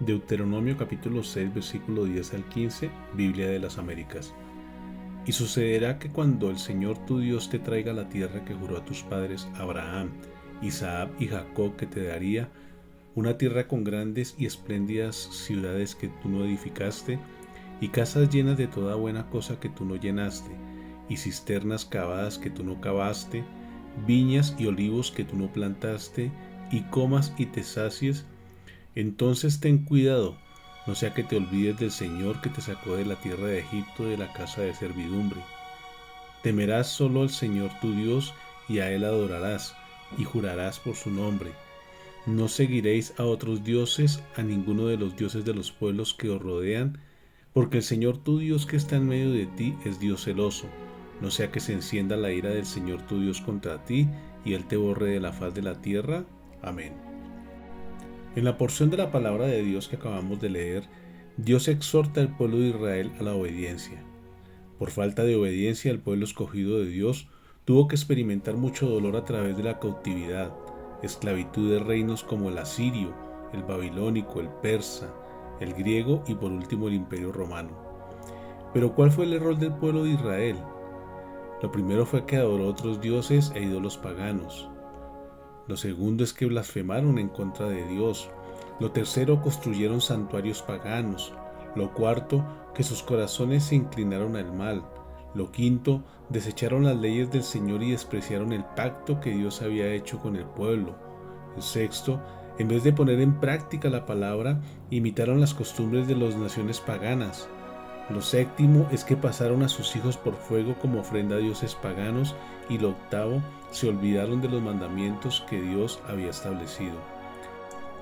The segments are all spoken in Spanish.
Deuteronomio capítulo 6 versículo 10 al 15, Biblia de las Américas. Y sucederá que cuando el Señor tu Dios te traiga a la tierra que juró a tus padres Abraham, Isaac y Jacob que te daría, una tierra con grandes y espléndidas ciudades que tú no edificaste, y casas llenas de toda buena cosa que tú no llenaste, y cisternas cavadas que tú no cavaste, viñas y olivos que tú no plantaste, y comas y te sacies, entonces ten cuidado, no sea que te olvides del Señor que te sacó de la tierra de Egipto, de la casa de servidumbre. Temerás solo al Señor tu Dios, y a Él adorarás, y jurarás por su nombre. No seguiréis a otros dioses, a ninguno de los dioses de los pueblos que os rodean, porque el Señor tu Dios que está en medio de ti es Dios celoso, no sea que se encienda la ira del Señor tu Dios contra ti, y Él te borre de la faz de la tierra. Amén. En la porción de la palabra de Dios que acabamos de leer, Dios exhorta al pueblo de Israel a la obediencia. Por falta de obediencia, el pueblo escogido de Dios tuvo que experimentar mucho dolor a través de la cautividad, esclavitud de reinos como el asirio, el babilónico, el persa, el griego y por último el imperio romano. Pero ¿cuál fue el error del pueblo de Israel? Lo primero fue que adoró otros dioses e ídolos paganos. Lo segundo es que blasfemaron en contra de Dios. Lo tercero, construyeron santuarios paganos. Lo cuarto, que sus corazones se inclinaron al mal. Lo quinto, desecharon las leyes del Señor y despreciaron el pacto que Dios había hecho con el pueblo. El sexto, en vez de poner en práctica la palabra, imitaron las costumbres de las naciones paganas. Lo séptimo es que pasaron a sus hijos por fuego como ofrenda a dioses paganos, y lo octavo, se olvidaron de los mandamientos que Dios había establecido.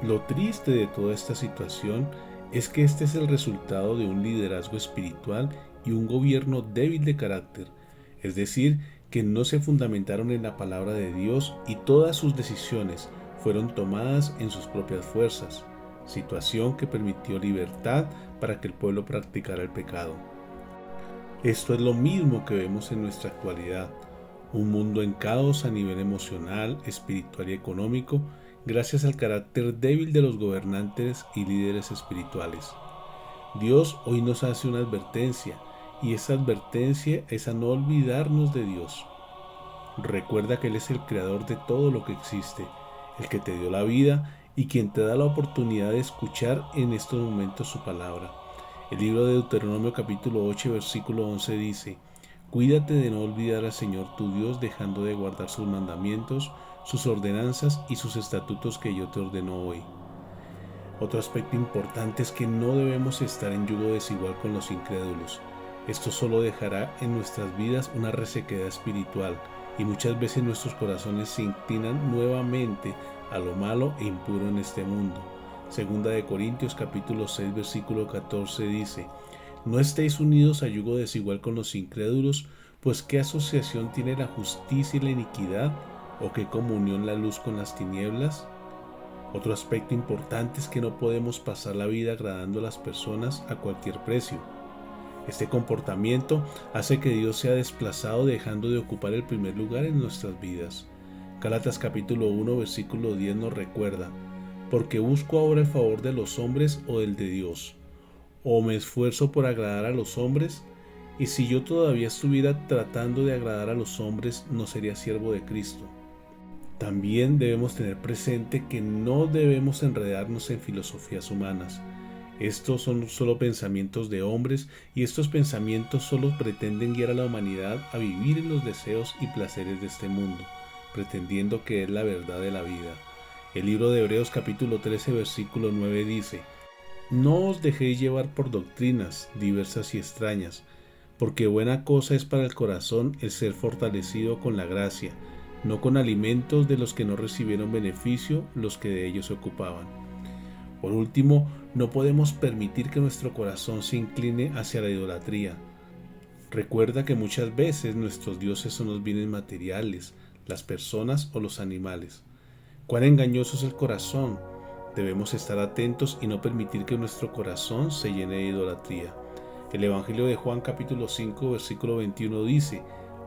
Lo triste de toda esta situación es que este es el resultado de un liderazgo espiritual y un gobierno débil de carácter, es decir, que no se fundamentaron en la palabra de Dios y todas sus decisiones fueron tomadas en sus propias fuerzas, situación que permitió libertad para que el pueblo practicara el pecado. Esto es lo mismo que vemos en nuestra actualidad, un mundo en caos a nivel emocional, espiritual y económico, gracias al carácter débil de los gobernantes y líderes espirituales. Dios hoy nos hace una advertencia, y esa advertencia es a no olvidarnos de Dios. Recuerda que Él es el creador de todo lo que existe, el que te dio la vida y quien te da la oportunidad de escuchar en estos momentos su palabra. El libro de Deuteronomio capítulo 8 versículo 11 dice: Cuídate de no olvidar al Señor tu Dios, dejando de guardar sus mandamientos, sus ordenanzas y sus estatutos que yo te ordeno hoy. Otro aspecto importante es que no debemos estar en yugo desigual con los incrédulos. Esto solo dejará en nuestras vidas una resequedad espiritual, y muchas veces nuestros corazones se inclinan nuevamente a lo malo e impuro en este mundo. Segunda de Corintios capítulo 6 versículo 14 dice: No estéis unidos a yugo desigual con los incrédulos, pues ¿qué asociación tiene la justicia y la iniquidad? ¿O qué comunión la luz con las tinieblas? Otro aspecto importante es que no podemos pasar la vida agradando a las personas a cualquier precio. Este comportamiento hace que Dios sea desplazado, dejando de ocupar el primer lugar en nuestras vidas. Gálatas capítulo 1 versículo 10 nos recuerda: Porque busco ahora el favor de los hombres o el de Dios, o me esfuerzo por agradar a los hombres, y si yo todavía estuviera tratando de agradar a los hombres, no sería siervo de Cristo. También debemos tener presente que no debemos enredarnos en filosofías humanas. Estos son solo pensamientos de hombres, y estos pensamientos solo pretenden guiar a la humanidad a vivir en los deseos y placeres de este mundo, pretendiendo que es la verdad de la vida. El libro de Hebreos capítulo 13 versículo 9 dice: No os dejéis llevar por doctrinas diversas y extrañas, porque buena cosa es para el corazón el ser fortalecido con la gracia, no con alimentos de los que no recibieron beneficio los que de ellos se ocupaban. Por último, no podemos permitir que nuestro corazón se incline hacia la idolatría. Recuerda que muchas veces nuestros dioses son los bienes materiales, las personas o los animales. Cuán engañoso es el corazón. Debemos estar atentos y no permitir que nuestro corazón se llene de idolatría. El Evangelio de Juan capítulo 5 versículo 21 dice: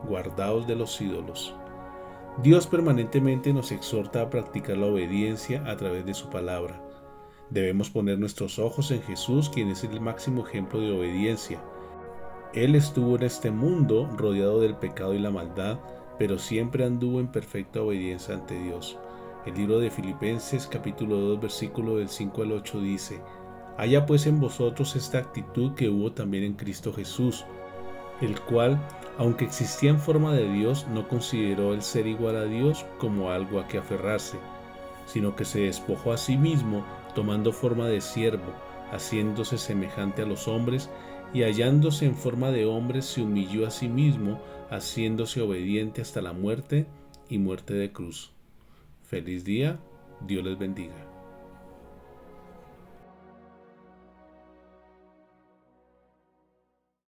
Guardaos de los ídolos. Dios permanentemente nos exhorta a practicar la obediencia a través de su palabra. Debemos poner nuestros ojos en Jesús, quien es el máximo ejemplo de obediencia. Él estuvo en este mundo rodeado del pecado y la maldad, pero siempre anduvo en perfecta obediencia ante Dios. El libro de Filipenses capítulo 2 versículo del 5 al 8 dice: Haya pues en vosotros esta actitud que hubo también en Cristo Jesús, el cual, aunque existía en forma de Dios, no consideró el ser igual a Dios como algo a que aferrarse, sino que se despojó a sí mismo, tomando forma de siervo, haciéndose semejante a los hombres, y hallándose en forma de hombre, se humilló a sí mismo, haciéndose obediente hasta la muerte y muerte de cruz. Feliz día, Dios les bendiga.